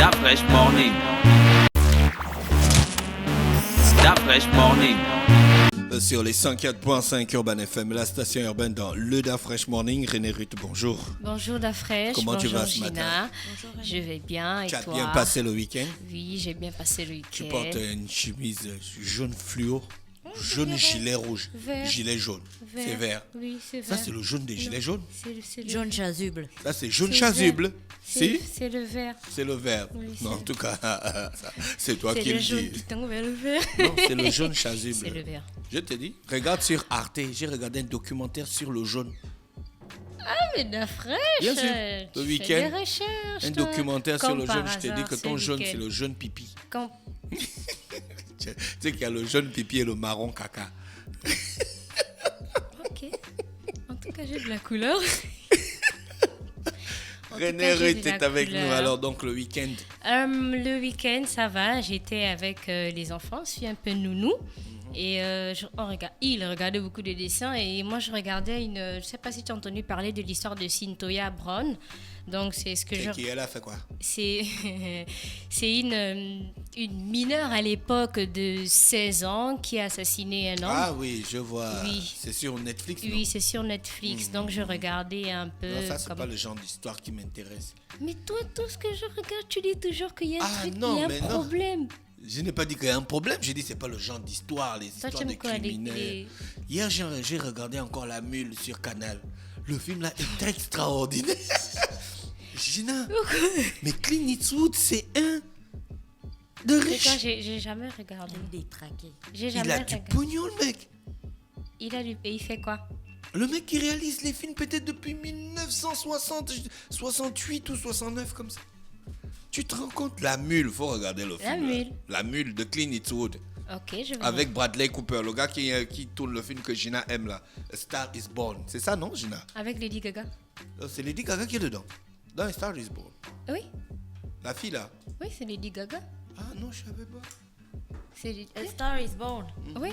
That Fresh Morning. That Fresh Morning. Sur les 104.5 Urban FM, la station urbaine dans le Da Fresh Morning. René Ruth, bonjour. Bonjour Da Fresh. Comment tu vas ce Gina. matin? Bonjour, je vais bien. Et tu as toi? bien passé le week-end? Oui, j'ai bien passé le week-end. Tu portes une chemise jaune fluo, jaune gilet rouge, Vert. gilet jaune. Vert. C'est vert. Oui, c'est Ça, vert. c'est le jaune des gilets jaunes. C'est le Jaune chasuble. Ça, c'est jaune c'est chasuble. vert. Si? C'est le vert. C'est le vert. Oui, Non, c'est- en tout cas, ça, c'est toi C'est qui le le jaune dis. qui tend vers le vert. Non, c'est le jaune chasuble. C'est le vert. Je te dis, regarde sur Arte, j'ai regardé un documentaire sur le jaune. Ah, mais Da Fresh. Bien sûr. tu Le fais week-end, des recherches, Un toi. documentaire sur Comme le par jaune, je te dis hasard, que ce ton jaune, week-end. c'est le jaune pipi. Quand- Tu sais qu'il y a le jaune pipi et le marron caca. Ok. En tout cas, j'ai de la couleur. En tout René cas, j'ai Ruth de la est avec nous couleur. alors donc le week-end. Le week-end, ça va. J'étais avec les enfants, je suis un peu nounou. Et il regardait beaucoup de dessins. Et moi, je regardais je ne sais pas si tu as entendu parler de l'histoire de Cynthia Brown. Donc, c'est ce que C'est qui elle a fait quoi? C'est une mineure à l'époque de 16 ans qui a assassiné un homme. Ah oui, je vois. Oui. C'est sur Netflix, non? Oui, c'est sur Netflix. Donc, je regardais un peu. Non, ça, c'est comme- pas le genre d'histoire qui m'intéresse. Mais toi, tout ce que je regarde, tu dis toujours qu'il y a un Ah, truc, non, il y a mais un non. problème. Je n'ai pas dit qu'il y a un problème, j'ai dit c'est pas le genre d'histoire, les Toi, histoires tu de aimes quoi, criminels. Hier, j'ai regardé encore La Mule sur Canal. Le film là est extraordinaire. Gina, mais Clint Eastwood, c'est un de C'est quoi, riche. j'ai jamais regardé. Détraqué. J'ai Il jamais a du regardé. pognon, le mec. Il a du pays, il fait quoi? Le mec qui réalise les films peut-être depuis 1960, 68 ou 69 comme ça. Tu te rends compte? La Mule, faut regarder le film. là. Mule. La Mule de Clint Eastwood. Ok, je vais. Avec Bradley Cooper, le gars qui tourne le film que Gina aime là. A Star is Born. C'est ça, non, Gina? Avec Lady Gaga. C'est Lady Gaga qui est dedans. Dans A Star is Born. Oui, La fille là. oui, c'est Lady Gaga. Ah non, je savais pas. C'est A Star is Born. Oui.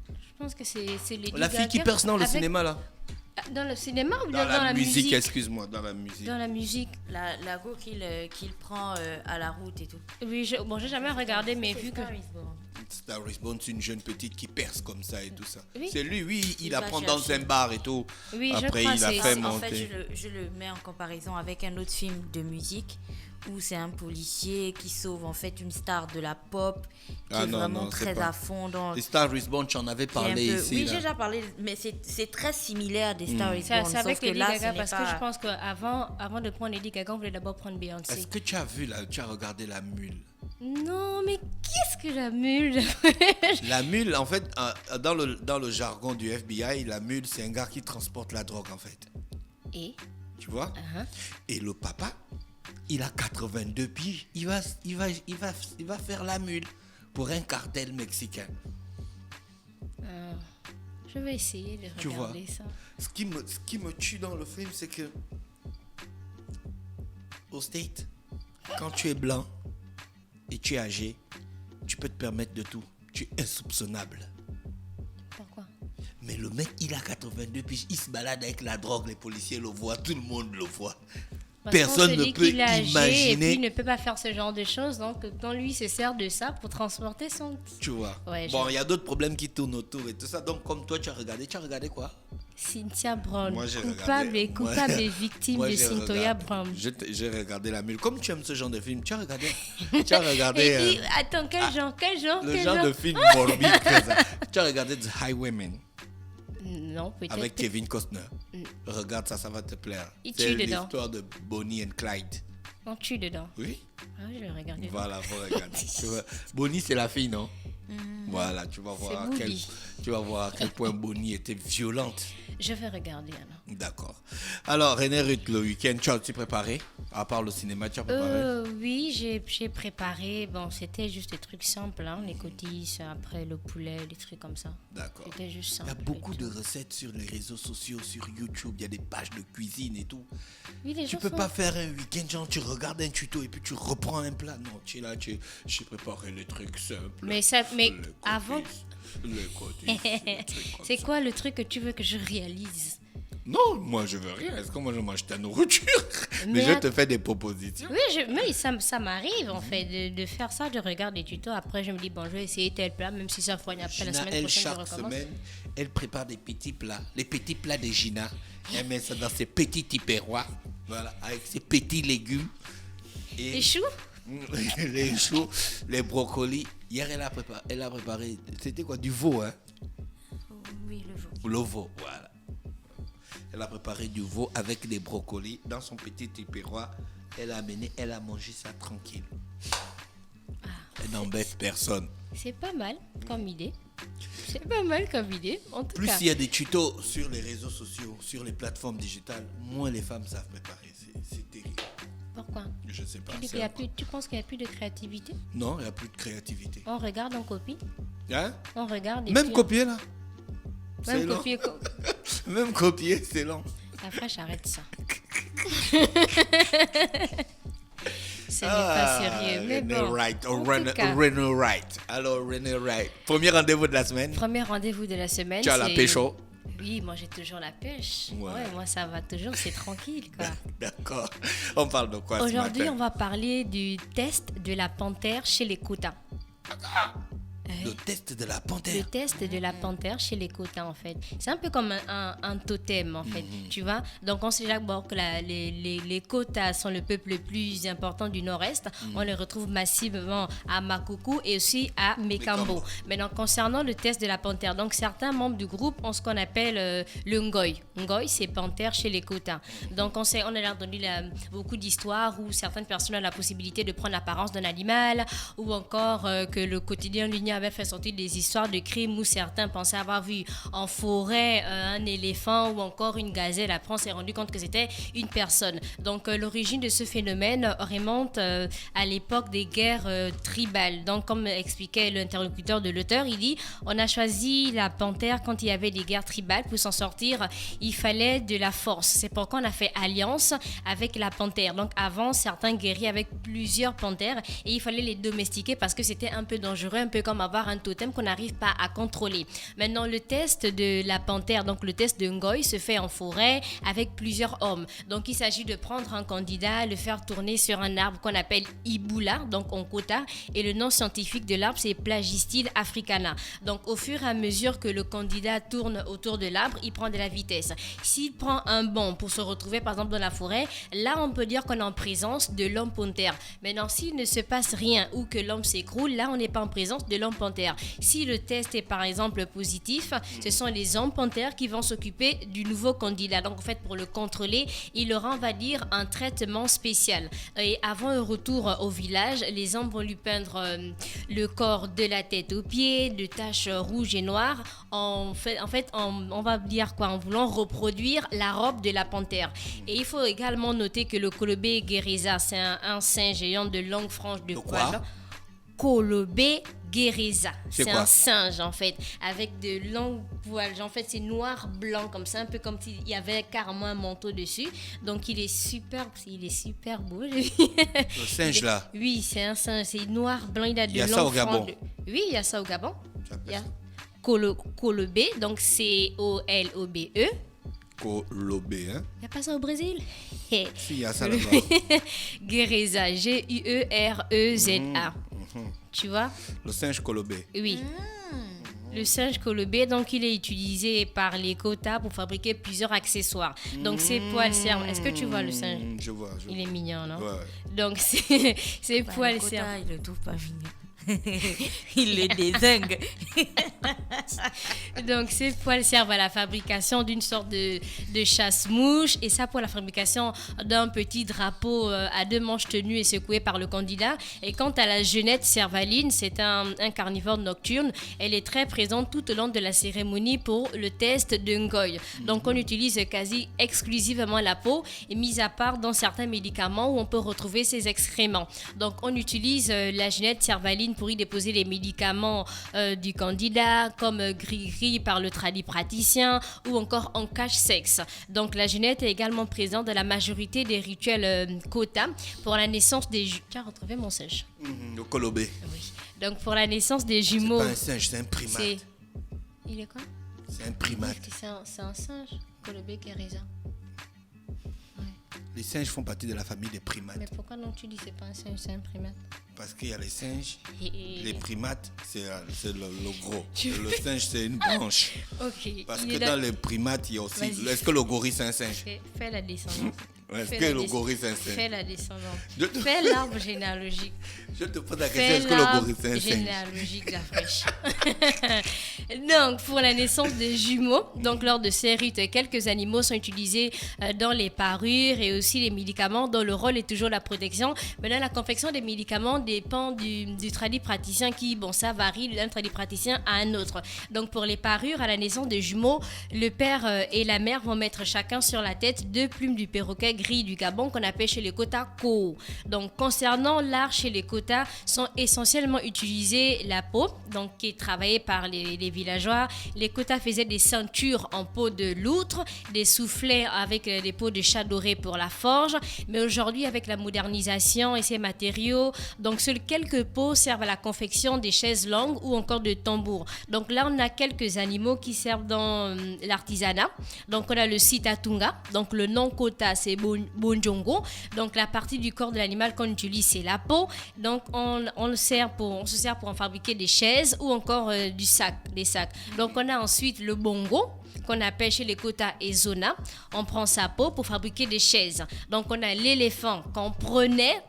Je pense que c'est Lady Gaga. La fille qui perce dans le Avec- cinéma là. Dans le cinéma ou Dans dans la musique? excuse-moi, dans la musique. Dans la musique. La go qu'il prend à la route et tout. Oui, j'ai jamais regardé, mais vu que. Star is Born. Star is Born, c'est une jeune petite qui perce comme ça et tout ça. Oui. C'est lui, oui, il Il apprend va dans chercher. un bar et tout. Oui, je Après, crois il a c'est- fait en En fait, monter. je le mets en comparaison avec un autre film de musique où c'est un policier qui sauve en fait une star de la pop qui Ah est non, vraiment non, c'est très pas- à fond dans. Les Star is Born, tu en avais qui est un parlé peu- ici. Oui, là. j'ai déjà parlé, mais c'est très similaire des Star is C'est Born. avec sauf que Lady là, Gaga ce parce n'est que pas- je pense qu'avant de prendre Lady Gaga, on voulait d'abord prendre Beyoncé. Est-ce que tu as vu là, tu as regardé La Mule? Non, mais qu'est-ce que la mule? La mule, en fait, dans le jargon du FBI, la mule, c'est un gars qui transporte la drogue, en fait. Et Tu vois? Uh-huh. Et le papa, il a 82 piges. Il va faire la mule pour un cartel mexicain. je vais essayer de Tu vois. regarder ça. Ce qui me tue dans le film, c'est que au State, quand tu es blanc et tu es âgé, tu peux te permettre de tout. Tu es insoupçonnable. Pourquoi? Mais le mec, il a 82 piges, il se balade avec la drogue, les policiers le voient, tout le monde le voit. Parce Personne qu'on se ne dit peut qu'il est âgé imaginer. Et puis il ne peut pas faire ce genre de choses, donc lui il se sert de ça pour transporter son. Tu vois. Ouais, Bon, il y a d'autres problèmes qui tournent autour et tout ça. Donc, comme toi, tu as regardé quoi? Cynthia Brown, Moi, j'ai coupable regardé. et victime Moi, de j'ai Cynthia regardé. Brown. J'ai regardé La Mule. Comme tu aimes ce genre de film, tu as regardé. Tu as regardé Et puis, attends, quel genre, le genre de film morbide que ça. Tu as regardé The Highwaymen Non, peut-être. avec Kevin Costner. Regarde ça, ça va te plaire. Il C'est tue dedans. l'histoire de Bonnie and Clyde. On tue dedans. Oui. Ah, je vais regarder. Voilà, faut regarder. Tu vois, Bonnie, c'est la fille, non? Voilà, tu vas voir Boogie. à quel point Bonnie était violente. Je vais regarder alors. D'accord. Alors, René Ruth, le week-end, tu as-tu préparé? À part le cinéma, tu as préparé? Oui, j'ai préparé. Bon, c'était juste des trucs simples, hein, les cotilles, après le poulet, des trucs comme ça. D'accord. C'était juste Il simple. y a beaucoup de recettes sur les réseaux sociaux, sur YouTube, il y a des pages de cuisine et tout. Oui, les Tu gens peux sont- pas faire un week-end, genre tu regardes un tuto et puis tu reprends un plat. Non, tu es là, j'ai préparé les trucs simples. Mais Les avant. coquilles, les trucs comme C'est ça. quoi le truc que tu veux que je réalise? Non, moi je veux rien. Est-ce que moi je mange ta nourriture? Mais je Mais te fais des propositions. Oui, mais ça m'arrive en fait de faire ça, de regarder des tutos. Après, je me dis, bon, je vais essayer tel plat, même si ça foigne après la Gina, semaine elle, prochaine, je chaque recommence. semaine, elle prépare des petits plats. Les petits plats de Gina. Elle met ça dans ses petits tupperwares. Voilà, avec ses petits légumes. Et Les choux? les choux, les brocolis. Hier, elle a préparé, c'était quoi? Du veau, hein? Oui, le jour. Le veau, voilà. Elle a préparé du veau avec des brocolis dans son petit tupperware. Elle a amené, elle a mangé ça tranquille. Elle n'embête personne. C'est pas mal comme idée. C'est pas mal comme idée, en tout Plus cas. il y a des tutos sur les réseaux sociaux, sur les plateformes digitales, moins les femmes savent préparer. C'est terrible. Pourquoi? Je sais pas. Tu penses qu'il n'y a plus de créativité? Non, il n'y a plus de créativité. On regarde, on copie. Hein? On regarde. et Même puis- copier là. C'est Même long. copier. Même copier, c'est long. Après, j'arrête ça. Ce n'est pas sérieux. Mais René bon, Wright. en René tout cas, Wright. Alors, René Wright. Premier rendez-vous de la semaine. premier rendez-vous de la semaine. Tu as la c'est- pécho. Oui, moi j'ai toujours la pêche. Ouais. Ouais, moi ça va toujours, c'est tranquille quoi. D'accord. On parle de quoi ce Aujourd'hui, matin? on va parler du test de la panthère chez les quotas. Le test de la Le panthère. test de la panthère chez les quotas, en fait. C'est un peu comme un totem, en fait. Tu vois? Donc, on sait déjà bon, que les quotas sont le peuple le plus important du Nord-Est. On les retrouve massivement à Makoko et aussi à Mekambo. Maintenant, concernant le test de la panthère, donc certains membres du groupe ont ce qu'on appelle le Ngoy. Ngoy, c'est panthère chez les quotas. Donc, on a entendu beaucoup d'histoires où certaines personnes ont la possibilité de prendre l'apparence d'un animal ou encore que le quotidien Lunia avait fait sortir des histoires de crimes où certains pensaient avoir vu en forêt un éléphant ou encore une gazelle. Après, on s'est rendu compte que c'était une personne. Donc, l'origine de ce phénomène remonte à l'époque des guerres tribales. Donc, comme expliquait l'interlocuteur de l'auteur, il dit « On a choisi la panthère quand il y avait des guerres tribales. Pour s'en sortir, il fallait de la force. C'est pourquoi on a fait alliance avec la panthère. Donc, avant, certains guerriers avec plusieurs panthères et il fallait les domestiquer parce que c'était un peu dangereux, un peu comme avoir un totem qu'on n'arrive pas à contrôler. Maintenant, le test de la panthère, donc le test de Ngoy, se fait en forêt avec plusieurs hommes. Donc, il s'agit de prendre un candidat, le faire tourner sur un arbre qu'on appelle Iboula, donc en quota, et le nom scientifique de l'arbre, c'est Plagistide africana. Donc, au fur et à mesure que le candidat tourne autour de l'arbre, il prend de la vitesse. S'il prend un bond pour se retrouver, par exemple, dans la forêt, là, on peut dire qu'on est en présence de l'homme panthère. Maintenant, s'il ne se passe rien ou que l'homme s'écroule, là, on n'est pas en présence de l'homme panthère. Si le test est par exemple positif, ce sont les hommes panthères qui vont s'occuper du nouveau candidat. Donc en fait, pour le contrôler, il aura, on va dire, un traitement spécial. Et avant un retour au village, les hommes vont lui peindre le corps de la tête aux pieds, de taches rouges et noires. En fait, on va dire quoi? En voulant reproduire la robe de la panthère. Et il faut également noter que le colobé guérisa, c'est un singe ayant de longues franges de poils. Colobé guérisa. C'est quoi? un singe en fait, avec de longues poils. En fait, c'est noir-blanc comme ça, un peu comme s'il y avait carrément un manteau dessus. Donc, il est super beau. Le singe là. Oui, c'est un singe, c'est noir-blanc, il a de Il y a longues ça au Gabon. franges. Oui, il y a ça au Gabon. Tu appelles Il y a ça? Colobé, donc C-O-L-O-B-E. Colobé, hein? Il n'y a pas ça au Brésil? Si, il y a ça là-bas. Guéreza, G-U-E-R-E-Z-A. Tu vois? Le singe colobé. Oui. Le singe colobé, donc il est utilisé par les quotas pour fabriquer plusieurs accessoires. Donc ses poils servent. Est-ce que tu vois le singe? Je vois. Il est mignon, non? Ouais. Donc ses poils Le quota, servent. il le trouve pas mignon. Il le dézingue. Donc ces poils servent à la fabrication d'une sorte de chasse-mouche et ça pour la fabrication d'un petit drapeau à deux manches tenues et secoué par le candidat. Et quant à la genette cervaline, c'est un carnivore nocturne. Elle est très présente tout au long de la cérémonie pour le test de Ngoy. Donc on utilise quasi exclusivement la peau et mis à part dans certains médicaments où on peut retrouver ses excréments. Donc on utilise la genette cervaline pour y déposer les médicaments du candidat, comme gris-gris par le praticien ou encore en cache-sexe. Donc la genette est également présente dans la majorité des rituels quotas pour la naissance des... Tu as retrouvé mon singe? Le colobé. Oui. Donc pour la naissance des C'est jumeaux... pas un singe, c'est un primate. Il est quoi? C'est un primate. C'est un singe, Colobé Kérisa. Les singes font partie de la famille des primates. Mais pourquoi donc tu dis que c'est pas un singe, c'est un primate? Parce qu'il y a les singes, Et- les primates, c'est le gros. Tu- Le singe, c'est une branche. Ok. Parce il que est dans d'accord. les primates, il y a aussi. Vas-y. Est-ce que le gorille, c'est un singe? Fais la descendance. Est-ce Fais que la le des- gorille, c'est un singe? Fais la descendance. Je te- Fais l'arbre généalogique. Je te pose la question, Fais est-ce que le gorille, c'est un l'arbre singe? généalogique de la fraîche. Donc, pour la naissance des jumeaux, donc lors de ces rites, quelques animaux sont utilisés dans les parures et aussi les médicaments dont le rôle est toujours la protection. Maintenant, la confection des médicaments dépend du tradit praticien qui, bon, ça varie d'un tradit praticien à un autre. Donc, pour les parures, à la naissance des jumeaux, le père et la mère vont mettre chacun sur la tête 2 plumes du perroquet gris du Gabon qu'on appelle chez les Kota ko. Donc, concernant l'art chez les Kota, sont essentiellement utilisés la peau, donc qui est travaillée par les villageois. Les Kota faisaient des ceintures en peau de loutre, des soufflets avec des peaux de chat doré pour la forge. Mais aujourd'hui, avec la modernisation et ces matériaux, donc seuls quelques peaux servent à la confection des chaises longues ou encore de tambours. Donc là, on a quelques animaux qui servent dans l'artisanat. Donc on a le sitatunga, donc le nom Kota c'est bonjongo. Donc la partie du corps de l'animal qu'on utilise c'est la peau. Donc on se sert pour en fabriquer des chaises ou encore des sacs. Donc on a ensuite le bongo qu'on appelle chez les Kota et Zona. On prend sa peau pour fabriquer des chaises. Donc on a l'éléphant qu'on prenait,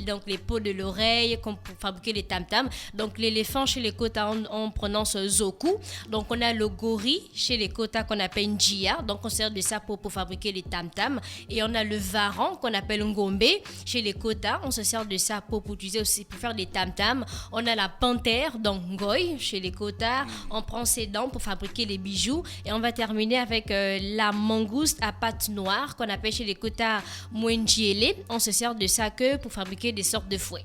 donc les peaux de l'oreille pour fabriquer les tam-tams. Donc l'éléphant chez les Kota on prononce zoku. Donc on a le gorille chez les Kota qu'on appelle njia. Donc on sert de sa peau pour fabriquer les tam-tams. Et on a le varan qu'on appelle ngombe chez les Kota. On se sert de sa peau pour utiliser aussi pour faire des tam-tams. On a la panthère donc ngoy chez les Kota. On prend ses dents pour fabriquer les bijoux. Et on va terminer avec la mangouste à pattes noires qu'on appelle chez les Kota mwenjiele. On se sert de sa queue pour fabriquer des sortes de fouets.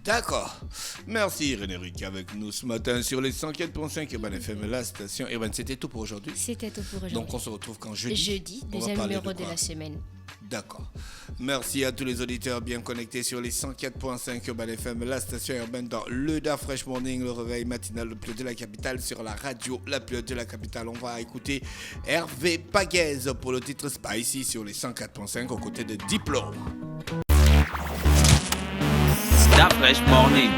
D'accord. Merci René Rick avec nous ce matin sur les 104.5 Urban FM, la station Urban. C'était tout pour aujourd'hui. C'était tout pour aujourd'hui. Donc on se retrouve quand jeudi. Jeudi, On va deuxième parler numéro de quoi? la semaine. D'accord. Merci à tous les auditeurs bien connectés sur les 104.5 Urban FM, la station urbaine dans le Da Fresh Morning, le réveil matinal le plus haut de la capitale sur la radio la plus haute de la capitale. On va écouter Hervé Paguez pour le titre Spicy sur les 104.5 aux côtés de Diplo. Da Fresh Morning.